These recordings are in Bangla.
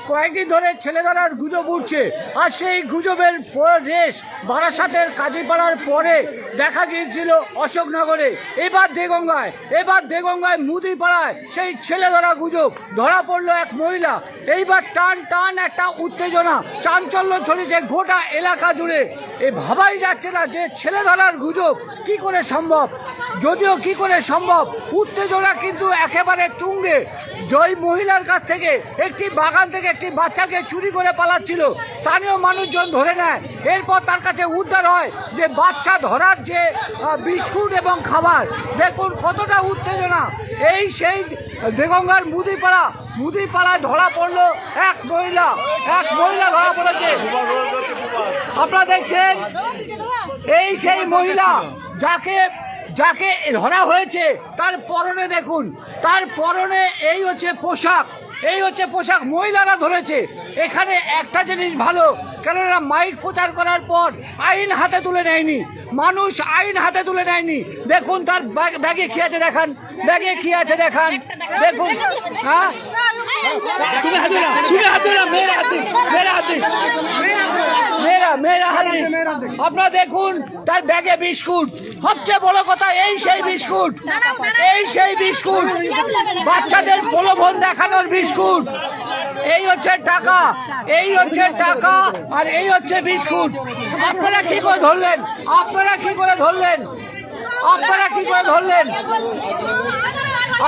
কয়েকদিন ধরে ছেলে ধরার গুজব উঠছে, আর সেই গুজবের রেশ বারাসাতের কাজীপাড়ার পরে দেখা গিয়েছিল অশোকনগরে, এবার দেগঙ্গায় মুদিপাড়ায় সেই ছেলে ধরা গুজব ধরা পড়লো এক মহিলা। এইবার টান একটা উত্তেজনা, চাঞ্চল্য ছড়িয়েছে গোটা এলাকা জুড়ে। এ ভাবাই যাচ্ছে না যে ছেলে ধরার গুজব কি করে সম্ভব। যদিও কি করে সম্ভব, উত্তেজনা কিন্তু একেবারে তুঙ্গে। জয় মহিলার কাছ থেকে একটি বাগান থেকে একটি বাচ্চাকে চুরি করে পালাচ্ছিল, স্থানীয় মানুষজন ধরে নেয়। এরপর তার কাছে উদ্ধার হয় যে বাচ্চা ধরার যে বিস্কুট এবং খাবার। দেখুন কতটা উত্তেজনা। এই সেই দেগঙ্গার মুদিপাড়ায় ধরা পড়লো এক মহিলা ধরা পড়েছে। আপনারা দেখছেন এই সেই মহিলা যাকে ধরা হয়েছে, তার পরনে দেখুন, তার পরনে এই হচ্ছে পোশাক মহিলারা ধরেছে। এখানে একটা জিনিস ভালো, কেননা মাইক প্রচার করার পর আইন হাতে তুলে নেয়নি মানুষ, দেখুন তার ব্যাগে কি আছে দেখান, দেখুন। হ্যাঁ, আপনারা দেখুন তার ব্যাগে বিস্কুট। সবচেয়ে বড় কথা এই সেই বিস্কুট বাচ্চাদের প্রলোভন দেখানোর বিস্কুট। এই হচ্ছে টাকা আর এই হচ্ছে বিস্কুট। আপনারা কি করে ধরলেন?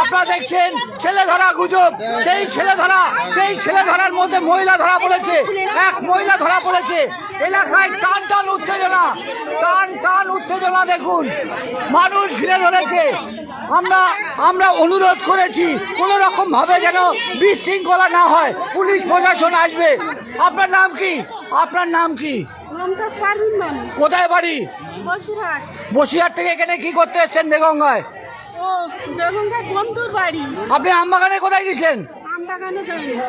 আপনারা দেখছেন ছেলে ধরা গুজব। সেই ছেলে ধরার মধ্যে মহিলা ধরা পড়েছে। এলাকায় টান উত্তেজনা দেখুন, মানুষ ঘিরে ধরেছে। আমরা অনুরোধ করেছি কোন রকম ভাবে যেন বিশৃঙ্খলা না হয়, পুলিশ প্রশাসন আসবে। আপনার নাম কি? কোথায় বাড়ি? বসিরহাট থেকে এখানে কি করতে এসছেন দেগঙ্গায়? আপনি আমবাগানে কোথায় গেছিলেন?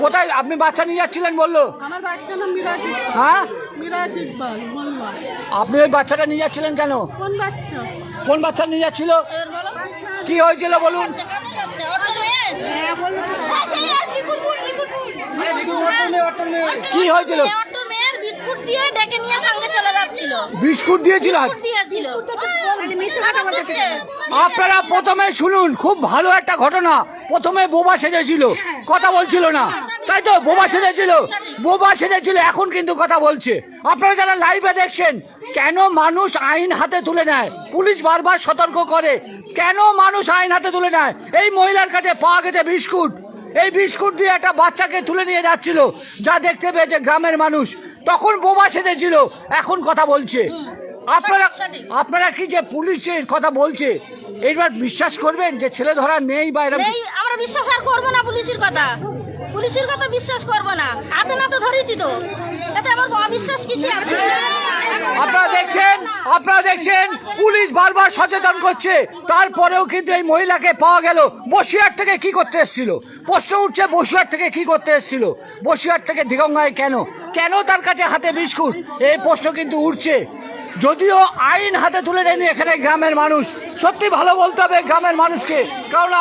কোথায় আপনি বাচ্চা নিয়ে যাচ্ছিলেন বললো? হ্যাঁ, আপনি ওই বাচ্চাটা নিয়ে যাচ্ছিলেন কেন? কোন বাচ্চা নিয়ে যাচ্ছিল? কি হয়েছিল বলুন? কি হয়েছিল? বিস্কুট দিয়েছিল। আপনারা প্রথমে শুনুন, খুব ভালো একটা ঘটনা। প্রথমে বোবা সেজেছিল, কথা বলছিল না, তাই তো? বোবা সেজেছিল, এখন কিন্তু কথা বলছে। আপনারা যারা লাইভে দেখছেন, কেন মানুষ আইন হাতে তুলে নেয়? পুলিশ বারবার সতর্ক করে, কেন মানুষ আইন হাতে তুলে নেয়? এই মহিলার কাছে পাওয়া গেছে বিস্কুট। এই বিস্কুট দিয়ে একটা বাচ্চাকে তুলে নিয়ে যাচ্ছিল, যা দেখতে পেয়েছে গ্রামের মানুষ। তখন বোবা সেজেছিল, এখন কথা বলছে। আপনারা কি যে পুলিশের কথা বলছে, এইবার বিশ্বাস করবেন যে ছেলে ধরা নেই বা এরকম? আমরা বিশ্বাস আর করবো না পুলিশের কথা বিশ্বাস করবো না। হাতে নাতে ধরেছি তো, এতে আমার অবিশ্বাস কিছু আছে? আপনারা দেখছেন পুলিশ বারবার সচেতন করছে, তারপরেও কিন্তু এই মহিলাকে পাওয়া গেল। বসিরহাট থেকে কি করতে এসেছিল? প্রশ্ন উঠছে, বসিরহাট থেকে কি করতে এসেছিল? বসিরহাট থেকে দেগঙ্গায় কেন তার কাছে হাতে বিস্কুট? এই প্রশ্ন কিন্তু উঠছে। যদিও আইন হাতে তুলে নেয়নি এখানে গ্রামের মানুষ, সত্যি ভালো বলতে হবে গ্রামের মানুষকে, কারণ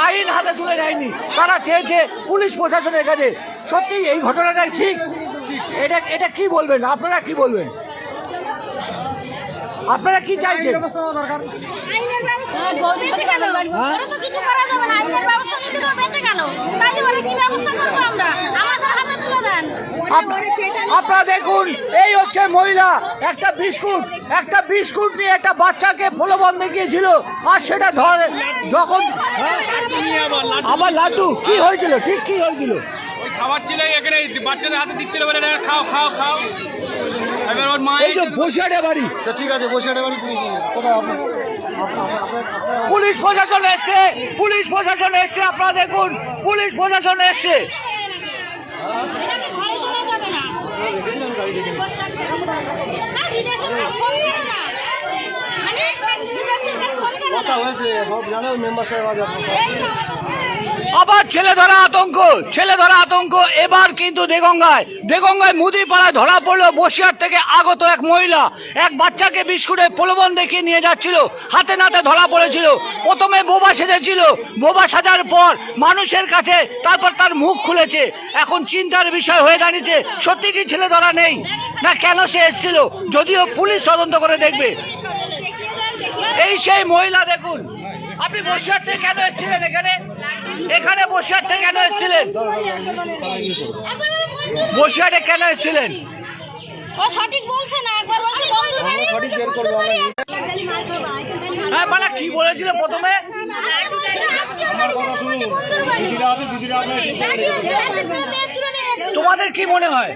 আইন হাতে তুলে নেয়নি। তারা চেয়েছে পুলিশ প্রশাসনের কাছে। সত্যি এই ঘটনাটাই ঠিক। এটা কি বলবেন? আপনারা কি বলবেন? আপনারা কি চাইছেন? আপনারা দেখুন, এই হচ্ছে মহিলা একটা বিস্কুট নিয়ে একটা বাচ্চাকে প্রলোভন দেখিয়েছিল, আর সেটা ধরে যখন আবার লাড্ডু। কি হয়েছিল? ঠিক কি হয়েছিল? খাবার ছিল এখানে, বাচ্চাদের হাতে দিচ্ছিল, বলে খাও। এবার ওর মা এই যে বসিরহাটে বাড়ি। ঠিক আছে, বসিরহাটে বাড়ি। কোথায় আপনার? পুলিশ প্রশাসন এসছে। আপনারা দেখুন, পুলিশ প্রশাসন এসছে। কথা হয়েছে, সব জানেন মেম্বার সাহেব। আবার ছেলে ধরা আতঙ্ক এবার কিন্তু দেগঙ্গায় মুদিপাড়ায় ধরা পড়লো বসিরহাট থেকে আগত এক মহিলা এক বাচ্চাকে বিস্কুটের প্রলোভন দেখিয়ে নিয়ে যাচ্ছিল, হাতে নাতে ধরা পড়েছিল। প্রথমে বোবা সেজেছিল, বোবা সাজার পর মানুষের কাছে তারপর তার মুখ খুলেছে। এখন চিন্তার বিষয় হয়ে দাঁড়িয়েছে, সত্যি কি ছেলে ধরা নেই না কেন সে এসেছিল, যদিও পুলিশ তদন্ত করে দেখবে। এই সেই মহিলা, দেখুন আপনি বসিরহাট থেকে কেন এসেছিলেন এখানে বসিরহাট থেকে কেন এসেছিলেন, বসিরহাটে কেন এসেছিলেন? ও সঠিক বলছে না, একবার বলছে বন্ধুর বাড়ি, সঠিক বের করবো আমি। হ্যাঁ মানে কি বলেছিল প্রথমে? তোমাদের কি মনে হয়,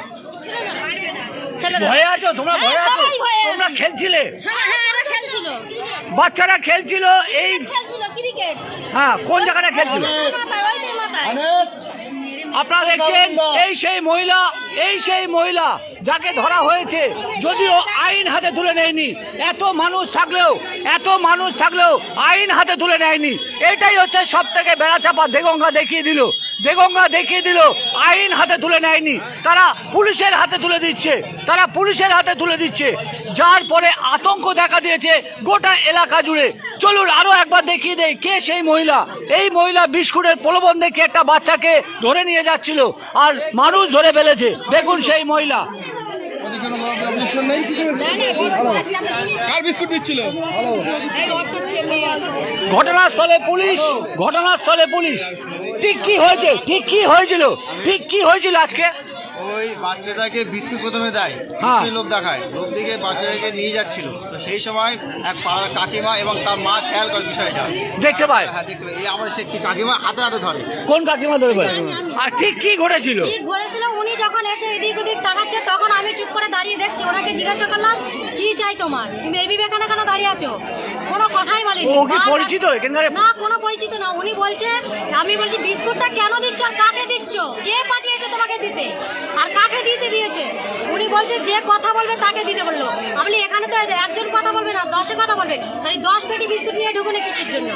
ভয়ে আছো তোমরা? ভয়ে আছো? তোমরা খেলছিলে, বাচ্চারা খেলছিল, এই হ্যাঁ কোন জায়গাটা খেলছিল? আপনারা দেখছেন এই সেই মহিলা যাকে ধরা হয়েছে, যদিও আইন হাতে তুলে নেয়নি। এত মানুষ থাকলেও আইন হাতে তুলে নেয়নি। এটাই হচ্ছে সব থেকে বেড়াচাপা। দেগঙ্গা দেখিয়ে দিল আইন হাতে তুলে নেয়নি, তারা পুলিশের হাতে তুলে দিচ্ছে, যার পরে আতঙ্ক দেখা দিয়েছে গোটা এলাকা জুড়ে। চলুন আরো একবার দেখিয়ে দেই কে সেই মহিলা। এই মহিলা বিস্কুটের প্রলোভন দেখে একটা বাচ্চাকে ধরে নিয়ে যাচ্ছিল, আর মানুষ ধরে ফেলেছে। দেখুন সেই মহিলা। কার বিস্কুট দিচ্ছিল? ঘটনাস্থলে পুলিশ। ঠিক কি হয়েছিল আজকে? ওই বাচ্চাটাকে বিস্কুট প্রথমে দেয়, হ্যাঁ। লোভ দেখায়, লোভ দিকে বাচ্চাটাকে নিয়ে যাচ্ছিল। তো সেই সময় এক পাড়ার কাকিমা এবং তার মা খেয়াল করে বিষয়টা, দেখতে পায়। হ্যাঁ দেখতে পায়। এই আমার সে কি কাকিমা হাতে ধরে। কোন কাকিমা ধরে পায়? আর ঠিক কি ঘটেছিল? উনি যখন এসে এদিক ওদিক তাকাচ্ছে, তখন আমি চুপ করে দাঁড়িয়ে দেখছি। ওনাকে জিজ্ঞাসা করলাম কি চাই তোমার, তুমি এই বিবেকানা কেন দাঁড়িয়ে আছো? কোনো কথাই বলেনি। ও কি পরিচিত এখানকার? না, কোনো পরিচিত না। উনি বলছে, আমি বলছি বিস্কুটটা কেন দিচ্ছ আর কাকে দিচ্ছ, কে পাঠিয়েছে তোমাকে দিতে আর কাকে দিয়েছে? উনি বলছে যে কথা বলবে তাকে দিতে বললো। আমি বলি এখানে তো একজন কথা বলবে না, 10 কথা বলবে, তাই 10 পেটি বিস্কুট নিয়ে ঢুকুনে কিসের জন্য?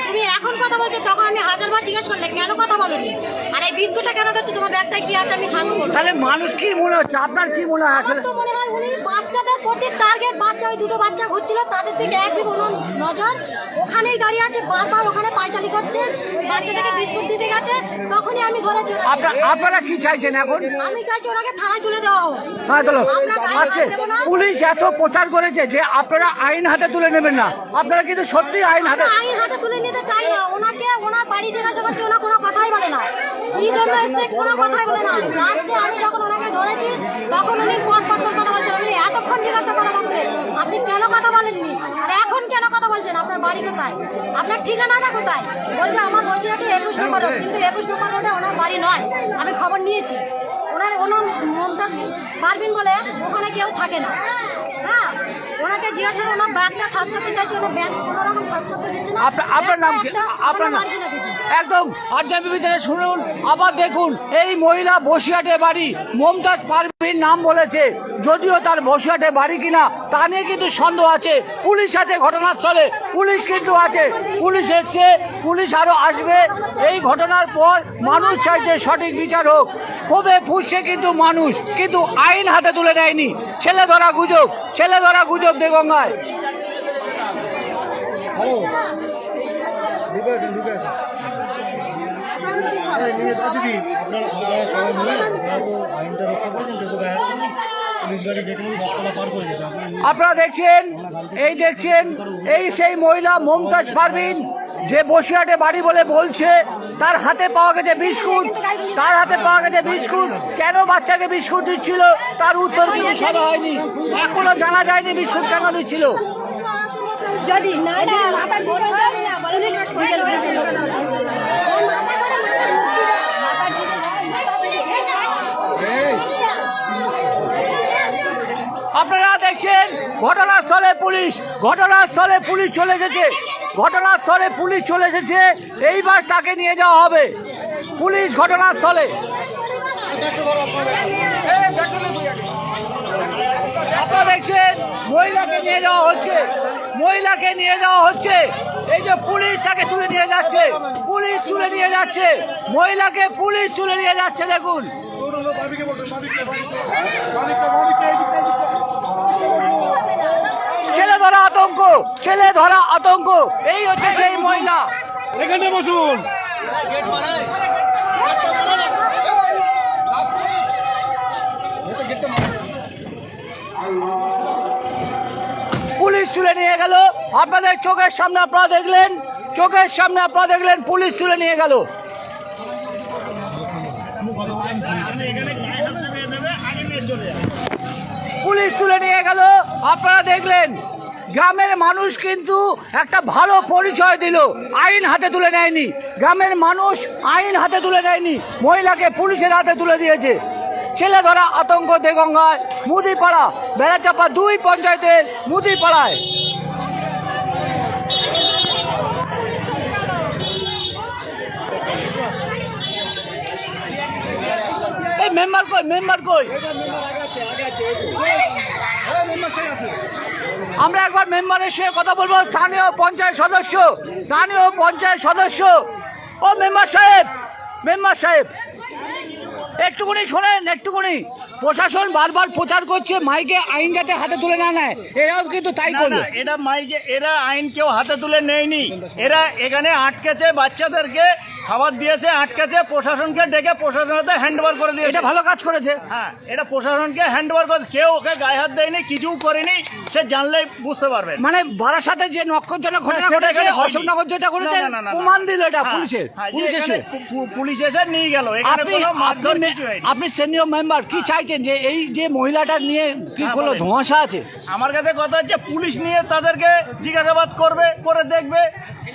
তুমি এখন কথা বলছো, তখন আমি 1000বার জিজ্ঞেস করলে কেন কথা বলোনি, আর এই বিস্কুটটা কেন দিচ্ছ, তোমার ব্যাগটায় কি আছে আমি সাথে বলবো। তাহলে মানুষ কি মনে হচ্ছে, আপনার কি মনে হয় আসলে? আমার তো মনে হয় উনি বাচ্চাদের প্রতি টার্গেট, বাচ্চা ওই দুটো বাচ্চা ঘুরছিল, তাদের দিকে একদম ওনার নজর, ওখানেই দাঁড়িয়ে আছে, বারবার ওখানে পায়চারি করছে, বাচ্চাটাকে বিস্কুট দিতে গেছে, তখনই আমি ধরেছি। আপনারা কি চাইছেন এখন? আমি চাইছি ওনাকে থানায় তুলে দেওয়া হোক। হ্যাঁ চলো। আমরা গায়ে আচ্ছা, হাত দেবো না। পুলিশ এত প্রচার করেছে যে আপনারা আইন হাতে তুলে নেবেন না, আপনারা কিন্তু সত্যি আইন হাতে? আমরা আইন হাতে তুলে নিতে চাই না। ওনাকে ওনার বাড়ি জিজ্ঞাসা করছে, ওনা কোনো কথাই বলে না। কি জন্য এসে কোনো কথাই বলে না। লাস্টে আমি যখন ওনাকে ধরেছি, তখন উনি পট কথা বলছেন। আমি এতক্ষণ জিজ্ঞাসা করা মাত্রে আপনি কেন কথা বলেননি, আর এখন কেন কথা বলছেন, আপনার বাড়ি কোথায়, আপনার ঠিকানাটা কোথায়? বলছে আমার বসিরহাটে 21 নম্বর রোড, কিন্তু 21 নম্বর রোডে ওনার বাড়ি নয়। আমি খবর নিয়েছি, ওনার মমতাজ পারভিন বলে ওখানে কেউ থাকে না। হ্যাঁ, ওনাকে জিজ্ঞাসা করে ওনার ব্যাগটা সার্চ করতে চাইছে, ওনার ব্যাগ কোনো রকম সার্চ করতে দিচ্ছে না। আপনার নাম কি? আপনার নাম একদম আরজাবি বিধানে শুনুন। আবার দেখুন এই মহিলা বসিরহাটে বাড়ি, মমতাজ পারভিন নাম বলেছে, যদিও তার বসিরহাটে বাড়ি কিনা তা নিয়ে কিন্তু সন্দেহ আছে। পুলিশ আছে ঘটনাস্থলে, পুলিশ কিন্তু আছে, পুলিশ এসছে, পুলিশ আরো আসবে। এই ঘটনার পর মানুষ চাইছে সঠিক বিচার হোক, ক্ষোভে ফুসছে কিন্তু মানুষ, কিন্তু আইন হাতে তুলে নেয়নি। ছেলে ধরা গুজব দেগঙ্গায়। দিদি আপনারা সবাই মিলে আইনটা রক্ষা করেছেন, কিন্তু পুলিশ গাড়ি ডেকে নিয়ে রাস্তাটা পার করে দিতে। আপনারা দেখছেন এই সেই মহিলা মমতাজ পারভিন, যে বসিরহাটে বাড়ি বলে বলছে। তার হাতে পাওয়া গেছে বিস্কুট। কেন বাচ্চাকে বিস্কুট দিচ্ছিল তার উত্তর কিন্তু সাদা হয়নি, এখনো জানা যায়নি বিস্কুট কেন দিচ্ছিল। যদি আপনারা দেখছেন ঘটনাস্থলে পুলিশ চলে এসেছে, এইবার তাকে নিয়ে যাওয়া হবে। পুলিশ ঘটনাস্থলে। আপনারা দেখছেন মহিলাকে নিয়ে যাওয়া হচ্ছে এই যে পুলিশ তাকে তুলে নিয়ে যাচ্ছে, পুলিশ তুলে নিয়ে যাচ্ছে, মহিলাকে পুলিশ তুলে নিয়ে যাচ্ছে। দেখুন ছেলে ধরা আতঙ্ক, ছেলে ধরা আতঙ্ক। এই হচ্ছে সেই মহিলা। এখানে বসুন। পুলিশ তুলে নিয়ে গেল, আপনাদের চোখের সামনে আপনারা দেখলেন, চোখের সামনে আপনারা দেখলেন পুলিশ তুলে নিয়ে গেল। পুলিশ তুলে নিয়ে গেল, আপনারা দেখলেন। গ্রামের মানুষ কিন্তু একটা ভালো পরিচয় দিল, আইন হাতে তুলে নেয়নি। গ্রামের মানুষ আইন হাতে তুলে নেয়নি, মহিলাকে পুলিশের হাতে তুলে দিয়েছে। ছেলে ধরা আতঙ্ক দেগঙ্গায়, মুদিপাড়া, বেড়াচাপা 2 পঞ্চায়েতের মুদিপাড়ায়। এই মেম্বার কই, মেম্বার কই? আমরা একবার মেম্বারের সঙ্গে কথা বলবো। স্থানীয় পঞ্চায়েত সদস্য, স্থানীয় পঞ্চায়েত সদস্য। ও মেম্বার সাহেব, মেম্বার সাহেব একটুখানি শোনেন, একটুখানি। প্রশাসন বারবার প্রচার করছে মাইকে আইন যাতে হাতে তুলে না নেয়, এরাও কিন্তু তাই করলো। এটা মাইকে, এরা আইন কেউ হাতে তুলে নেয়নি। এরা এখানে আটকেছে, বাচ্চাদেরকে খাবার দিয়েছে, আটকেছে, প্রশাসনকে ডেকে প্রশাসনকে হ্যান্ডওভার করে দিয়েছে। এটা ভালো কাজ করেছে। হ্যাঁ, এটা প্রশাসনকে হ্যান্ডওভার করে, কেউ ওকে গায়ে হাত দেয়নি, কিছু করেনি। সে জানলেই বুঝতে পারবেন। মানে বারাসাতে যে নক্ষত্রজনক ঘটনা সেটা ঘটেছে, এখানে হয়নি। অশোকনগর যেটা করেছে, না, না, না, না। প্রমাণ দিল এটা হ্যাঁ, পুলিশের। হ্যাঁ, যে পুলিশ এখানে এসে পুলিশ এসে নিয়ে গেল। এখানে আপনি কোনো মারধর আপনি কিছু হয়নি। আপনি সিনিয়র মেম্বার, কি চাইছেন যে এই যে মহিলাটা নিয়ে কি হ্যাঁ, কোনো বলেন। ধোঁয়াশা আছে? আমার কাছে কথা হচ্ছে পুলিশ নিয়ে তাদেরকে জিজ্ঞাসাবাদ করবে, করে দেখবে।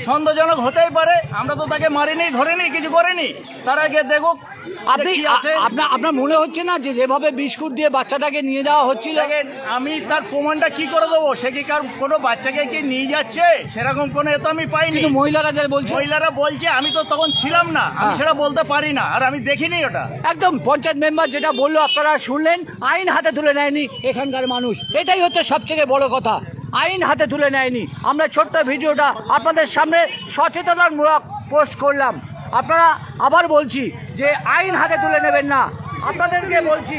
সন্দেহজনক হতেই পারে, আমরা তো তাকে মারিনি, ধরিনি, কিছু করিনি। তার আগে দেখুক আপনি কি আছে। আপনার মনে হচ্ছে না যে যেভাবে বিস্কুট দিয়ে বাচ্চাটাকে নিয়ে যাওয়া হচ্ছিল? দেখেন, আমি তার প্রমাণটা কি করে দেবো? সে কি কার কোনো বাচ্চাকে কি নিয়ে যাচ্ছে সেরকম কোনো এ তো আমি পাইনি। কিন্তু মহিলারা যে বলছে, মহিলারা বলছে, আমি তো তখন ছিলাম না, আমি হ্যাঁ। সেটা বলতে পারি না, আর আমি দেখিনি ওটা। একদম পঞ্চায়েত মেম্বার যেটা বললো আপনারা শুনলেন, আইন হাতে তুলে নেয়নি এখানকার মানুষ। এটাই হচ্ছে সবথেকে বড় কথা, আইন হাতে তুলে নেয়নি। আমরা ছোট্ট ভিডিওটা আপনাদের সামনে সচেতনতামূলক পোস্ট করলাম। আপনারা আবার বলছি যে আইন হাতে তুলে নেবেন না, আপনাদেরকে বলছি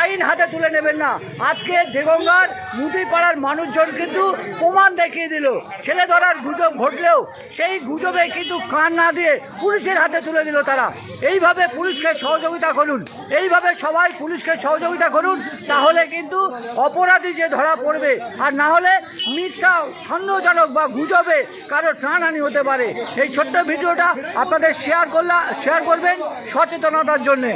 আইন হাতে তুলে নেবেন না। আজকে দেগঙ্গার মুদিপাড়ার মানুষজন কিন্তু প্রমাণ দেখিয়ে দিল। ছেলে ধরার গুজব ঘটলেও সেই গুজবে কিন্তু কান না দিয়ে পুলিশের হাতে তুলে দিল তারা। এইভাবে পুলিশকে সহযোগিতা করুন, এইভাবে সবাই পুলিশকে সহযোগিতা করুন, তাহলে কিন্তু অপরাধী যে ধরা পড়বে। আর না হলে মিথ্যা, সন্দেহজনক বা গুজবে কারো প্রাণহানি হতে পারে। এই ছোট্ট ভিডিওটা আপনাদের শেয়ার করবেন সচেতনতার জন্যে।